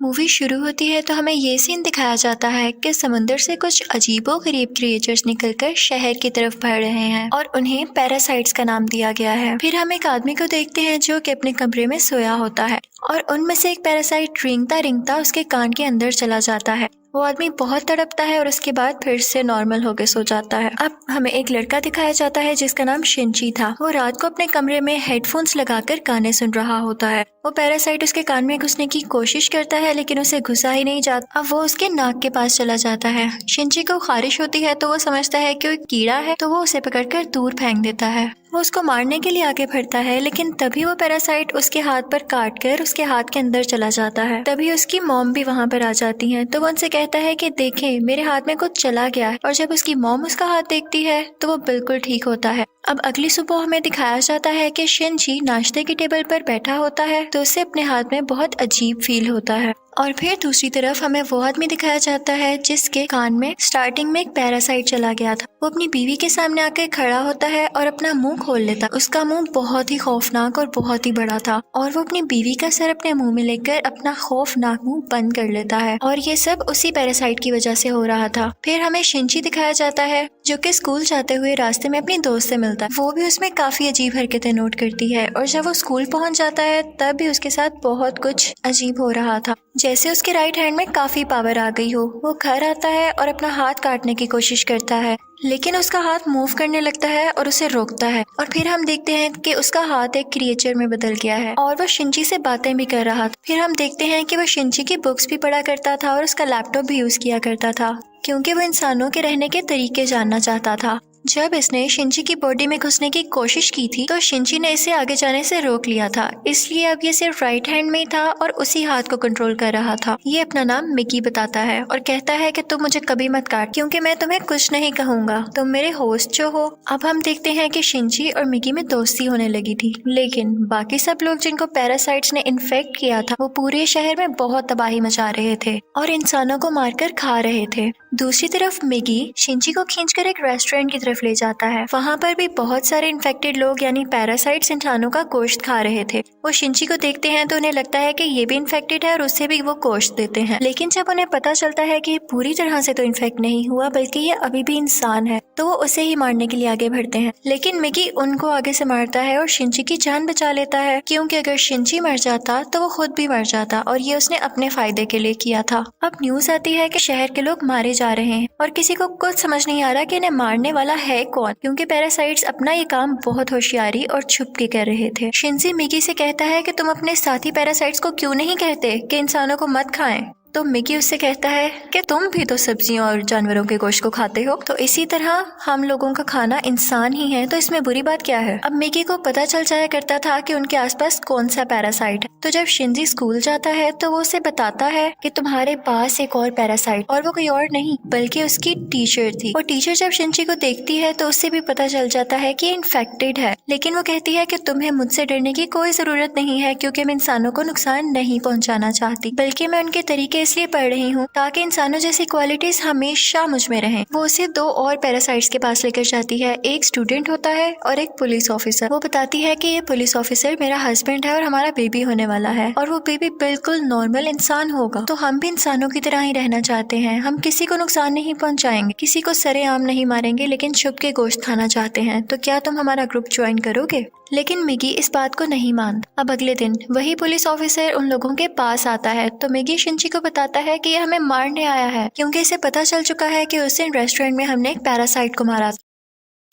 Movie शुरू होती है तो हमें ये सीन दिखाया जाता है कि समुंदर से कुछ अजीबोगरीब क्रिएचर्स निकलकर शहर की तरफ बढ़ रहे हैं और उन्हें पैरासाइट्स का नाम दिया गया है। फिर हम एक आदमी को देखते हैं जो कि अपने कमरे में सोया होता है और उनमें से एक पैरासाइट रेंगता रेंगता उसके कान के अंदर चला जाता है। वो आदमी बहुत तड़पता है और उसके बाद फिर से नॉर्मल होकर सो जाता है। अब हमें एक लड़का दिखाया जाता है जिसका नाम शिंची था। वो रात को अपने कमरे में हेडफोन्स लगाकर गाने सुन रहा होता है। वो पैरासाइट उसके कान में घुसने की कोशिश करता है लेकिन उसे घुसा ही नहीं जाता। अब वो उसके नाक के पास चला जाता है। शिंची को खारिश होती है तो वो समझता है कि वो एक कीड़ा है, तो वो उसे पकड़कर दूर फेंक देता है। वो उसको मारने के लिए आगे बढ़ता है लेकिन तभी वो पैरासाइट उसके हाथ पर काट कर उसके हाथ के अंदर चला जाता है। तभी उसकी मॉम भी वहाँ पर आ जाती है तो वो उनसे कहता है कि देखें, मेरे हाथ में कुछ चला गया है। और जब उसकी मॉम उसका हाथ देखती है तो वो बिल्कुल ठीक होता है। अब अगली सुबह हमें दिखाया जाता है कि शिंची नाश्ते की टेबल पर बैठा होता है तो उसे अपने हाथ में बहुत अजीब फील होता है। और फिर दूसरी तरफ हमें वो आदमी दिखाया जाता है जिसके कान में स्टार्टिंग में एक पैरासाइट चला गया था। वो अपनी बीवी के सामने आकर खड़ा होता है और अपना मुंह खोल लेता है। उसका मुंह बहुत ही खौफनाक और बहुत ही बड़ा था और वो अपनी बीवी का सर अपने मुंह में लेकर अपना खौफनाक मुंह बंद कर लेता है और ये सब उसी पैरासाइट की वजह से हो रहा था। फिर हमें शिंची दिखाया जाता है जो कि स्कूल जाते हुए रास्ते में अपनी दोस्त से मिलता है। वो भी उसमें काफी अजीब हरकतें नोट करती है और जब वो स्कूल पहुंच जाता है तब भी उसके साथ बहुत कुछ अजीब हो रहा था, जैसे उसके राइट हैंड में काफी पावर आ गई हो। वो घर आता है और अपना हाथ काटने की कोशिश करता है लेकिन उसका हाथ मूव करने लगता है और उसे रोकता है और फिर हम देखते हैं कि उसका हाथ एक क्रिएचर में बदल गया है और वो शिंची से बातें भी कर रहा था। फिर हम देखते हैं कि वो शिंची की बुक्स भी पढ़ा करता था और उसका लैपटॉप भी यूज किया करता था क्योंकि वो इंसानों के रहने के तरीके जानना चाहता था। जब इसने शिंची की बॉडी में घुसने की कोशिश की थी तो शिंची ने इसे आगे जाने से रोक लिया था, इसलिए अब ये सिर्फ राइट हैंड में ही था और उसी हाथ को कंट्रोल कर रहा था। ये अपना नाम मिकी बताता है और कहता है कि तुम मुझे कभी मत काट क्योंकि मैं तुम्हें कुछ नहीं कहूंगा, तुम मेरे होस्ट जो हो। अब हम देखते हैं कि शिंची और मिकी में दोस्ती होने लगी थी लेकिन बाकी सब लोग जिनको पैरासाइट्स ने इन्फेक्ट किया था वो पूरे शहर में बहुत तबाही मचा रहे थे और इंसानों को मारकर खा रहे थे। दूसरी तरफ मिकी शिंची को खींचकर एक रेस्टोरेंट की तरफ ले जाता है। वहाँ पर भी बहुत सारे इन्फेक्टेड लोग यानी पैरासाइट्स इंसानों का गोश्त खा रहे थे। वो शिंची को देखते हैं तो उन्हें लगता है कि ये भी इन्फेक्टेड है और उससे भी वो गोश्त देते हैं, लेकिन जब उन्हें पता चलता है कि पूरी तरह से तो इन्फेक्ट नहीं हुआ बल्कि ये अभी भी इंसान है तो वो उसे ही मारने के लिए आगे बढ़ते हैं। लेकिन मिकी उनको आगे से मारता है और शिंची की जान बचा लेता है क्योंकि अगर शिंची मर जाता तो वो खुद भी मर जाता और ये उसने अपने फायदे के लिए किया था। अब न्यूज आती है कि शहर के लोग मारे जा रहे हैं और किसी को कुछ समझ नहीं आ रहा कि इन्हें मारने वाला है कौन, क्योंकि पैरासाइट्स अपना ये काम बहुत होशियारी और छुप के कर रहे थे। शिंची मिकी से कहता है कि तुम अपने साथी पैरासाइट्स को क्यों नहीं कहते कि इंसानों को मत खाएं, तो मिकी उससे कहता है कि तुम भी तो सब्जियों और जानवरों के गोश्त को खाते हो, तो इसी तरह हम लोगों का खाना इंसान ही है, तो इसमें बुरी बात क्या है। अब मिकी को पता चल जाया करता था कि उनके आसपास कौन सा पैरासाइट है, तो जब शिंजी स्कूल जाता है तो वो उसे बताता है कि तुम्हारे पास एक और पैरासाइट, और वो कोई और नहीं बल्कि उसकी टीचर थी। वो टीचर जब शिंजी को देखती है तो उससे भी पता चल जाता है कि इन्फेक्टेड है, लेकिन वो कहती है कि तुम्हें मुझसे डरने की कोई जरूरत नहीं है क्योंकि मैं इंसानों को नुकसान नहीं पहुंचाना चाहती, बल्कि मैं उनके तरीके इसलिए पढ़ रही हूँ ताकि इंसानों जैसी क्वालिटीज हमेशा मुझ में रहें। वो उसे दो और पैरासाइट्स के पास लेकर जाती है, एक स्टूडेंट होता है और एक पुलिस ऑफिसर। वो बताती है कि ये पुलिस ऑफिसर मेरा हस्बैंड है और हमारा बेबी होने वाला है और वो बेबी बिल्कुल नॉर्मल इंसान होगा, तो हम भी इंसानों की तरह ही रहना चाहते हैं। हम किसी को नुकसान नहीं पहुंचाएंगे, किसी को सरेआम नहीं मारेंगे, लेकिन छुप के गोश्त खाना चाहते हैं, तो क्या तुम हमारा ग्रुप ज्वाइन करोगे। लेकिन मिगी इस बात को नहीं मानता। अब अगले दिन वही पुलिस ऑफिसर उन लोगों के पास आता है तो मिगी शिंची को बताता है कि ये हमें मारने आया है क्योंकि इसे पता चल चुका है कि उस दिन रेस्टोरेंट में हमने एक पैरासाइट को मारा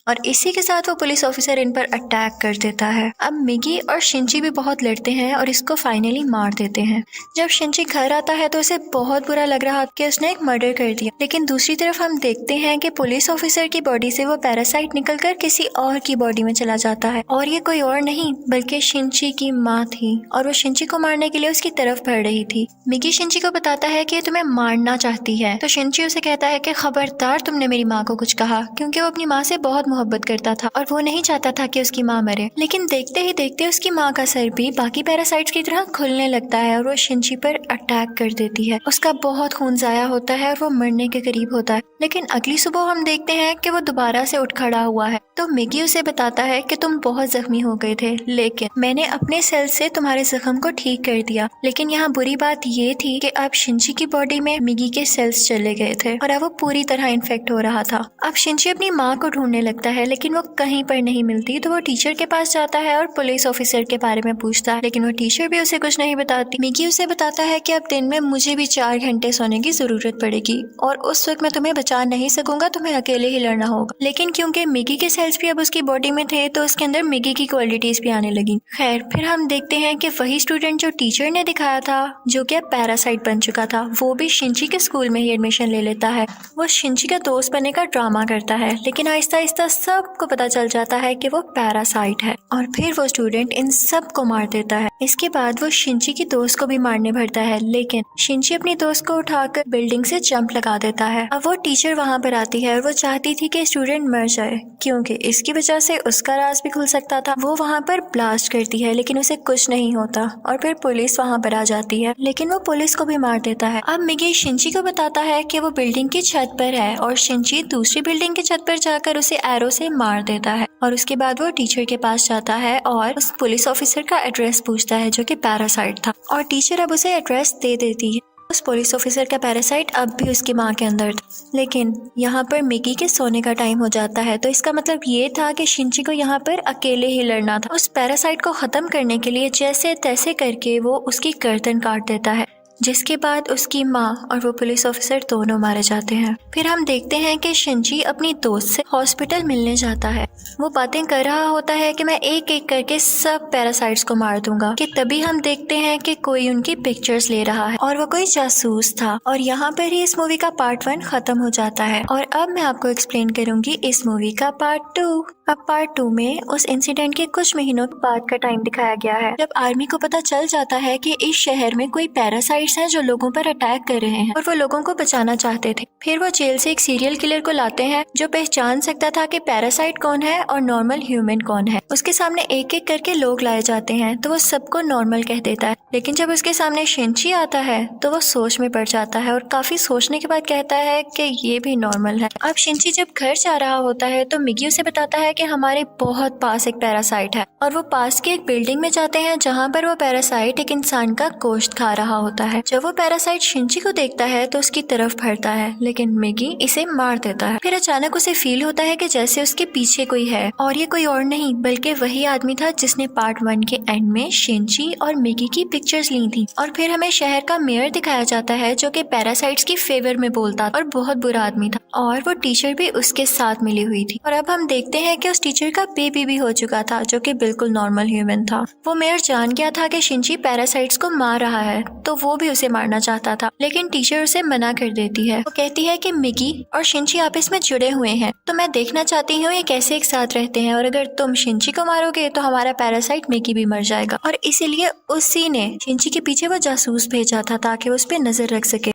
और इसी के साथ वो पुलिस ऑफिसर इन पर अटैक कर देता है। अब मिगी और शिंची भी बहुत लड़ते हैं और इसको फाइनली मार देते हैं। जब शिंची घर आता है तो उसे बहुत बुरा लग रहा कि उसने एक मर्डर कर दिया, लेकिन दूसरी तरफ हम देखते हैं कि पुलिस ऑफिसर की बॉडी से वो पैरासाइट निकलकर किसी और की बॉडी में चला जाता है और ये कोई और नहीं बल्कि शिंची की माँ थी और वो शिंची को मारने के लिए उसकी तरफ बढ़ रही थी। मिगी शिंची को बताता है कि तुम्हें मारना चाहती है, तो शिंची उसे कहता है कि खबरदार तुमने मेरी माँ को कुछ कहा, क्योंकि वो अपनी माँ से बहुत मोहब्बत करता था और वो नहीं चाहता था कि उसकी माँ मरे। लेकिन देखते ही देखते उसकी माँ का सर भी बाकी पैरासाइट्स की तरह खुलने लगता है और वो शिनची पर अटैक कर देती है। उसका बहुत खून जाया होता है और वो मरने के करीब होता है। लेकिन अगली सुबह हम देखते हैं कि वो दोबारा से उठ खड़ा हुआ है। तो मिगी उसे बताता है कि तुम बहुत जख्मी हो गए थे, लेकिन मैंने अपने सेल से तुम्हारे जख्म को ठीक कर दिया। लेकिन यहाँ बुरी बात ये थी कि अब शिनची की बॉडी में मिगी के सेल्स चले गए थे और अब वो पूरी तरह इन्फेक्ट हो रहा था। अब शिनची अपनी माँ को ढूंढने लगता है, लेकिन वो कहीं पर नहीं मिलती। तो वो टीचर के पास जाता है और पुलिस ऑफिसर के बारे में पूछता है, लेकिन वो टीचर भी उसे कुछ नहीं बताती। मिगी उसे बताता है कि अब दिन में मुझे भी 4 घंटे सोने की जरूरत पड़ेगी और उस वक्त मैं तुम्हें बचा नहीं सकूंगा, तुम्हें अकेले ही लड़ना होगा। लेकिन क्योंकि मिगी के सेल्स भी अब उसकी बॉडी में थे तो उसके अंदर मिगी की क्वालिटीज भी आने लगी। खैर, फिर हम देखते हैं कि वही स्टूडेंट जो टीचर ने दिखाया था, जो कि अब पैरासाइट बन चुका था, वो भी शिनची के स्कूल में ही एडमिशन ले लेता है। वो शिनची का दोस्त बनने का ड्रामा करता है, लेकिन आहिस्ता आहिस्ता सबको पता चल जाता है कि वो पैरासाइट है और फिर वो स्टूडेंट इन सब को मार देता है। इसके बाद वो शिनची की दोस्त को भी मारने भरता है, लेकिन शिनची अपनी दोस्त को उठाकर बिल्डिंग से जंप लगा देता है। अब वो टीचर वहाँ पर आती है और वो चाहती थी कि स्टूडेंट मर जाए, क्योंकि इसकी वजह से उसका राज भी खुल सकता था। वो वहाँ पर ब्लास्ट करती है, लेकिन उसे कुछ नहीं होता और फिर पुलिस वहाँ पर आ जाती है, लेकिन वो पुलिस को भी मार देता है। अब मिगी शिनची को बताता है कि वो बिल्डिंग की छत पर है और शिनची दूसरी बिल्डिंग की छत पर जाकर उसे एरो से मार देता है। और उसके बाद वो टीचर के पास जाता है और उस पुलिस ऑफिसर का एड्रेस पूछता है, जो कि पैरासाइट था, और टीचर अब उसे एड्रेस दे देती है। उस पुलिस ऑफिसर का पैरासाइट अब भी उसकी माँ के अंदर था। लेकिन यहाँ पर मिगी के सोने का टाइम हो जाता है, तो इसका मतलब ये था कि शिनची को यहाँ पर अकेले ही लड़ना था। उस पैरासाइट को खत्म करने के लिए जैसे तैसे करके वो उसकी गर्दन काट देता है, जिसके बाद उसकी माँ और वो पुलिस ऑफिसर दोनों मारे जाते हैं। फिर हम देखते हैं कि शिनची अपनी दोस्त से हॉस्पिटल मिलने जाता है। वो बातें कर रहा होता है कि मैं एक एक करके सब पैरासाइट्स को मार दूंगा, कि तभी हम देखते हैं कि कोई उनकी पिक्चर्स ले रहा है और वो कोई जासूस था। और यहाँ पर ही इस मूवी का पार्ट 1 खत्म हो जाता है और अब मैं आपको एक्सप्लेन करूंगी इस मूवी का पार्ट 2। अब पार्ट 2 में उस इंसिडेंट के कुछ महीनों बाद का टाइम दिखाया गया है, जब आर्मी को पता चल जाता है कि इस शहर में कोई पैरासाइट्स हैं जो लोगों पर अटैक कर रहे हैं और वो लोगों को बचाना चाहते थे। फिर वो जेल से एक सीरियल किलर को लाते हैं जो पहचान सकता था कि पैरासाइट कौन है और नॉर्मल ह्यूमन कौन है। उसके सामने एक एक करके लोग लाए जाते हैं तो वो सबको नॉर्मल कह देता है, लेकिन जब उसके सामने शिनची आता है तो वो सोच में पड़ जाता है और काफी सोचने के बाद कहता है कि ये भी नॉर्मल है। अब शिनची जब घर जा रहा होता है तो मिगी उसे बताता है कि हमारे बहुत पास एक पैरासाइट है, और वो पास की एक बिल्डिंग में जाते हैं जहाँ पर वो पैरासाइट एक इंसान का गोश्त खा रहा होता है। जब वो पैरासाइट शिनची को देखता है तो उसकी तरफ बढ़ता है, लेकिन मिगी इसे मार देता है। फिर अचानक उसे फील होता है कि जैसे उसके पीछे कोई है, और ये कोई और नहीं बल्कि वही आदमी था जिसने पार्ट 1 के एंड में शिनची और मिगी की पिक्चर्स ली थी। और फिर हमें शहर का मेयर दिखाया जाता है जो कि पैरासाइट्स की फेवर में बोलता और बहुत बुरा आदमी था, और वो टीचर भी उसके साथ मिली हुई थी। और अब हम देखते हैं कि उस टीचर का बेबी भी हो चुका था जो कि बिल्कुल नॉर्मल ह्यूमन था। वो मेयर जान गया था कि शिनची पैरासाइट्स को मार रहा है, तो वो भी उसे मारना चाहता था, लेकिन टीचर उसे मना कर देती है। वो कहती है कि मिगी और शिनची आपस में जुड़े हुए हैं, तो मैं देखना चाहती हूँ ये कैसे एक साथ रहते हैं, और अगर तुम शिनची को मारोगे तो हमारा पैरासाइट मिगी भी मर जाएगा। और इसीलिए उसी ने शिनची के पीछे वो जासूस भेजा था ताकि उस पर नजर रख सके।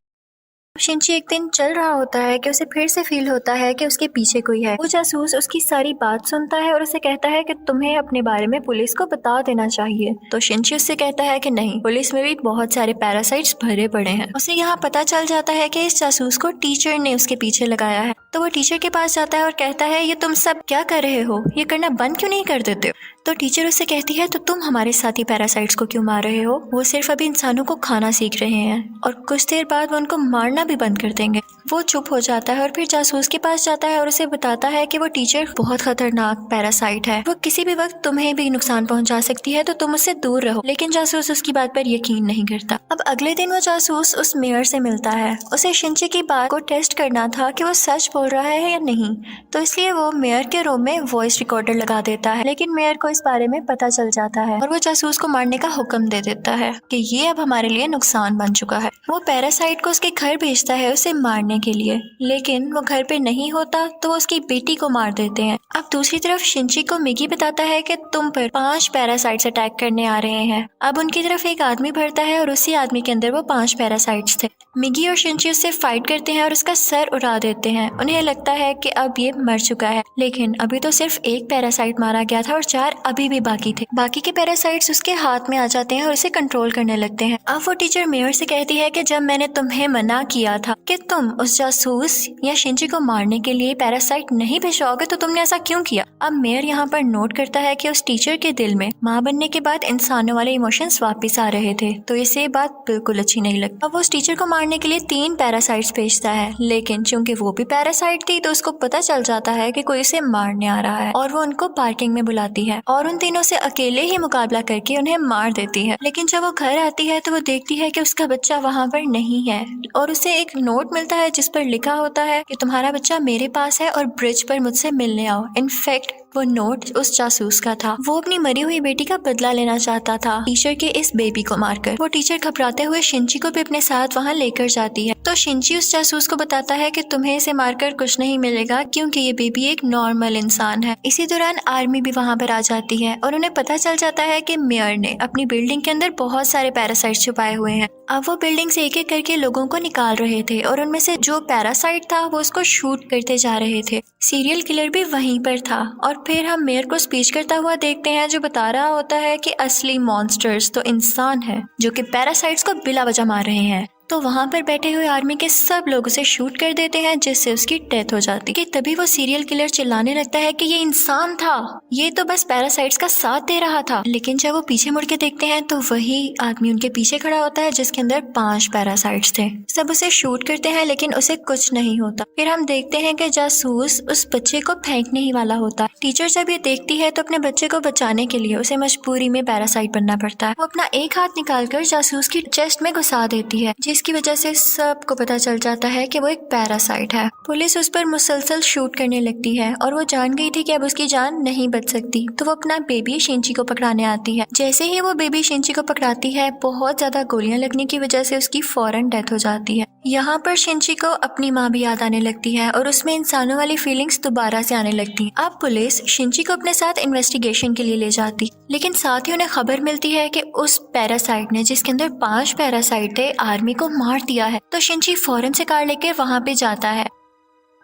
शिनची एक दिन चल रहा होता है कि उसे फिर से फील होता है कि उसके पीछे कोई है। वो जासूस उसकी सारी बात सुनता है और उसे कहता है कि तुम्हें अपने बारे में पुलिस को बता देना चाहिए। तो शिनची उससे कहता है कि नहीं, पुलिस में भी बहुत सारे पैरासाइट्स भरे पड़े हैं। उसे यहाँ पता चल जाता है कि इस जासूस को टीचर ने उसके पीछे लगाया है। तो वो टीचर के पास जाता है और कहता है ये तुम सब क्या कर रहे हो, ये करना बंद क्यों नहीं कर देते हो। तो टीचर उससे कहती है तो तुम हमारे साथी पैरासाइट्स को क्यों मार रहे हो, वो सिर्फ अभी इंसानों को खाना सीख रहे हैं और कुछ देर बाद वो उनको मारना भी बंद कर देंगे। वो चुप हो जाता है और फिर जासूस के पास जाता है और उसे बताता है कि वो टीचर बहुत खतरनाक पैरासाइट है, वो किसी भी वक्त तुम्हें भी नुकसान पहुंचा सकती है, तो तुम उससे दूर रहो। लेकिन जासूस उसकी बात पर यकीन नहीं करता। अब अगले दिन वो जासूस उस मेयर से मिलता है। उसे शिनची की बात को टेस्ट करना था कि वो सच बोल रहा है या नहीं, तो इसलिए वो मेयर के रूम में वॉइस रिकॉर्डर लगा देता है। लेकिन मेयर को इस बारे में पता चल जाता है और वो जासूस को मारने का हुक्म दे देता है कि ये अब हमारे लिए नुकसान बन चुका है। वो पैरासाइट को उसके घर भेजता है उसे मारने के लिए, लेकिन वो घर पे नहीं होता तो वो उसकी बेटी को मार देते हैं। अब दूसरी तरफ शिनची को मिगी बताता है कि तुम पर 5 पैरासाइट्स अटैक करने आ रहे हैं। अब उनकी तरफ एक आदमी बढ़ता है और उसी आदमी के अंदर वो 5 पैरासाइट्स थे। मिगी और शिंची उससे फाइट करते हैं और उसका सर उड़ा देते हैं। उन्हें लगता है कि अब ये मर चुका है, लेकिन अभी तो सिर्फ एक पैरासाइट मारा गया था और 4 अभी भी बाकी थे। बाकी के पैरासाइट्स उसके हाथ में आ जाते हैं और उसे कंट्रोल करने लगते हैं। अब वो टीचर मेयर से कहती है कि जब मैंने तुम्हें मना किया था कि तुम उस जासूस या शिंची को मारने के लिए पैरासाइट नहीं भिजवाओगे तो तुमने ऐसा क्यों किया। अब मेयर यहाँ पर नोट करता है कि उस टीचर के दिल में माँ बनने के बाद इंसानों वाले इमोशंस वापस आ रहे थे, तो इसे ये बात बिल्कुल अच्छी नहीं लगती। अब वो उस टीचर को मारने के लिए 3 पैरासाइट्स भेजता है, लेकिन चूंकि वो भी पैरासाइट थी तो उसको पता चल जाता है कि कोई उसे मारने आ रहा है और वो उनको पार्किंग में बुलाती है और उन तीनों से अकेले ही मुकाबला करके उन्हें मार देती है। लेकिन जब वो घर आती है तो वो देखती है कि उसका बच्चा वहाँ पर नहीं है और उसे एक नोट मिलता है जिस पर लिखा होता है कि तुम्हारा बच्चा मेरे पास है और ब्रिज पर मुझसे मिलने आओ। इनफैक्ट वो नोट उस जासूस का था। वो अपनी मरी हुई बेटी का बदला लेना चाहता था टीचर के इस बेबी को मारकर। वो टीचर घबराते हुए शिंची को भी अपने साथ वहाँ लेकर जाती है, तो शिंची उस जासूस को बताता है कि तुम्हें इसे मारकर कुछ नहीं मिलेगा क्योंकि ये बेबी एक नॉर्मल इंसान है। इसी दौरान आर्मी भी वहाँ पर आ जाती है और उन्हें पता चल जाता है कि मेयर ने अपनी बिल्डिंग के अंदर बहुत सारे पैरासाइट छुपाए हुए हैं। अब वो बिल्डिंग से एक एक करके लोगों को निकाल रहे थे और उनमें से जो पैरासाइट था वो उसको शूट करते जा रहे थे। सीरियल किलर भी वहीं पर था और फिर हम मेयर को स्पीच करता हुआ देखते हैं जो बता रहा होता है कि असली मॉन्स्टर्स तो इंसान है जो कि पैरासाइट्स को बिला वजह मार रहे हैं। तो वहाँ पर बैठे हुए आर्मी के सब लोग उसे शूट कर देते हैं जिससे उसकी डेथ हो जाती है। तभी वो सीरियल किलर चिल्लाने लगता है कि ये इंसान था, ये तो बस पैरासाइट्स का साथ दे रहा था। लेकिन जब वो पीछे मुड़ के देखते हैं तो वही आदमी उनके पीछे खड़ा होता है जिसके अंदर 5 पैरासाइट्स थे। सब उसे शूट करते हैं लेकिन उसे कुछ नहीं होता। फिर हम देखते हैं कि जासूस उस बच्चे को फेंकने ही वाला होता है। टीचर जब ये देखती है तो अपने बच्चे को बचाने के लिए उसे मजबूरी में पैरासाइट बनना पड़ता है। वो अपना एक हाथ निकालकर जासूस की चेस्ट में घुसा देती है जिसकी वजह से सबको पता चल जाता है कि वो एक पैरासाइट है। पुलिस उस पर मुसलसल शूट करने लगती है और वो जान गई थी कि अब उसकी जान नहीं बच सकती, तो वो अपना बेबी शिंची को पकड़ाने आती है। जैसे ही वो बेबी शिंची को पकड़ाती है बहुत ज्यादा गोलियां लगने की वजह से उसकी फौरन डेथ हो जाती है। यहाँ पर शिंची को अपनी माँ भी याद आने लगती है और उसमें इंसानों वाली फीलिंग्स दोबारा से आने लगती है। अब पुलिस शिंची को अपने साथ इन्वेस्टिगेशन के लिए ले जाती, लेकिन साथ ही उन्हें खबर मिलती है कि उस पैरासाइट ने जिसके अंदर 5 पैरासाइट थे आर्मी को मार दिया है। तो शिंची फौरन से कार लेकर वहाँ पे जाता है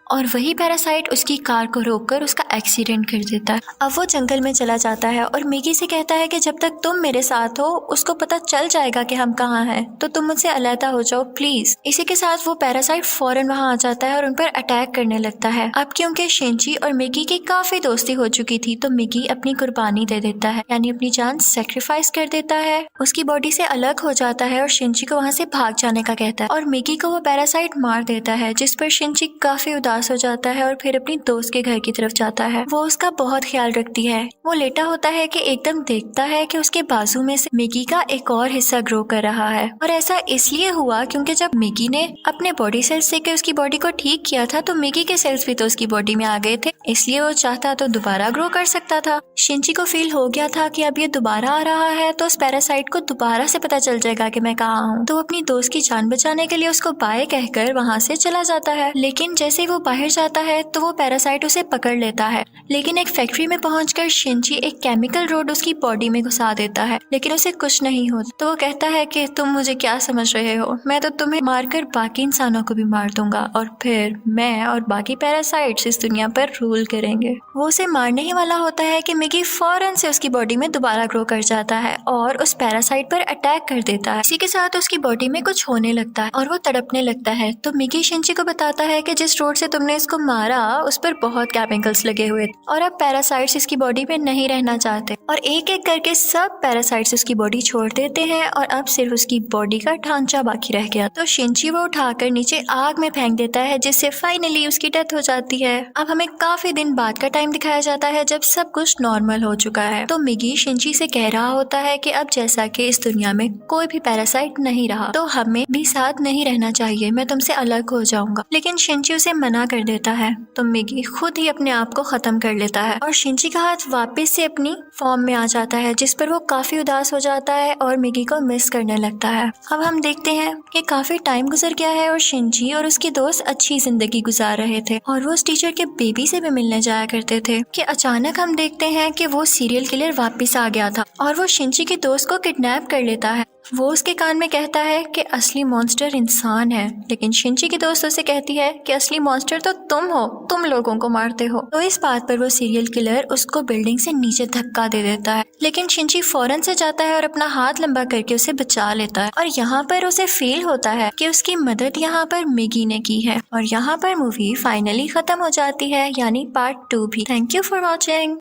और वही पैरासाइट उसकी कार को रोककर उसका एक्सीडेंट कर देता है। अब वो जंगल में चला जाता है और मिगी से कहता है कि जब तक तुम मेरे साथ हो उसको पता चल जाएगा कि हम कहाँ हैं, तो तुम मुझसे अलहदा हो जाओ प्लीज। इसी के साथ वो पैरासाइट फौरन वहाँ आ जाता है और उन पर अटैक करने लगता है। अब क्योंकि शिंची और मिगी की काफी दोस्ती हो चुकी थी तो मिगी अपनी कुर्बानी दे देता है, यानी अपनी जान सेक्रीफाइस कर देता है, उसकी बॉडी से अलग हो जाता है और शिंची को वहाँ से भाग जाने का कहता है और मिगी को वो पैरासाइट मार देता है, जिस पर शिंची काफी उदास हो जाता है और फिर अपनी दोस्त के घर की तरफ जाता है। वो उसका बहुत ख्याल रखती है। वो लेटा होता है कि एकदम देखता है कि उसके बाजू में से मिगी का एक और हिस्सा ग्रो कर रहा है और ऐसा इसलिए हुआ क्योंकि जब मिगी ने अपने बॉडी सेल्स से के उसकी बॉडी को ठीक किया था तो मिगी के सेल्स भी तो उसकी बॉडी में आ गए थे, इसलिए वो चाहता तो दोबारा ग्रो कर सकता था। शिंची को फील हो गया था कि अब ये दोबारा आ रहा है तो उस पैरासाइट को दोबारा से पता चल जाएगा कि मैं कहाँ हूँ, तो वो अपनी दोस्त की जान बचाने के लिए उसको बाय कहकर वहाँ से चला जाता है। लेकिन जैसे ही वो बाहर जाता है तो वो पैरासाइट उसे पकड़ लेता है, लेकिन एक फैक्ट्री में पहुंचकर शिंची एक केमिकल रोड उसकी बॉडी में घुसा देता है, लेकिन उसे कुछ नहीं होता। तो वो कहता है कि तुम मुझे क्या समझ रहे हो, मैं तो तुम्हें मारकर बाकी इंसानों को भी मार दूंगा और फिर मैं और बाकी पैरासाइट्स इस दुनिया पर रूल करेंगे। वो उसे मारने ही वाला होता है कि मिगी फौरन से उसकी बॉडी में दोबारा ग्रो कर जाता है और उस पैरासाइट पर अटैक कर देता है। इसी के साथ उसकी बॉडी में कुछ होने लगता है और वो तड़पने लगता है। तो मिगी शिंची को बताता है कि जिस रोड से तुमने इसको मारा उस पर बहुत केमिकल्स लगे हुए थे और अब पैरासाइट्स इसकी बॉडी में नहीं रहना चाहते और एक एक करके सब पैरासाइट्स उसकी बॉडी छोड़ देते हैं और अब सिर्फ उसकी बॉडी का ढांचा बाकी रह गया। तो शिंची वो उठाकर नीचे आग में फेंक देता है जिससे फाइनली उसकी डेथ हो जाती है। अब हमें काफी दिन बाद का टाइम दिखाया जाता है जब सब कुछ नॉर्मल हो चुका है। तो मिगी शिंची से कह रहा होता है कि अब जैसा कि इस दुनिया में कोई भी पैरासाइट नहीं रहा तो हमें भी साथ नहीं रहना चाहिए, मैं तुमसे अलग हो जाऊंगा। लेकिन शिंची उसे मना कर देता है तो मिगी खुद ही अपने आप को खत्म कर लेता है और शिंची का हाथ वापस से अपनी फॉर्म में आ जाता है, जिस पर वो काफी उदास हो जाता है और मिगी को मिस करने लगता है। अब हम देखते हैं कि काफी टाइम गुजर गया है और शिंची और उसकी दोस्त अच्छी जिंदगी गुजार रहे थे और वो उस टीचर के बेबी से भी मिलने जाया करते थे कि अचानक हम देखते हैं कि वो सीरियल किलर वापस आ गया था और वो शिंची की दोस्त को किडनैप कर लेता है वो उसके कान में कहता है कि असली मॉन्स्टर इंसान है, लेकिन शिनची की दोस्त उसे कहती है कि असली मॉन्स्टर तो तुम हो, तुम लोगों को मारते हो। तो इस बात पर वो सीरियल किलर उसको बिल्डिंग से नीचे धक्का दे देता है, लेकिन शिनची फौरन से जाता है और अपना हाथ लंबा करके उसे बचा लेता है। और यहाँ पर उसे फील होता है कि उसकी मदद यहाँ पर मिगी ने की है। और यहाँ पर मूवी फाइनली खत्म हो जाती है, यानी पार्ट 2 भी। Thank you for watching.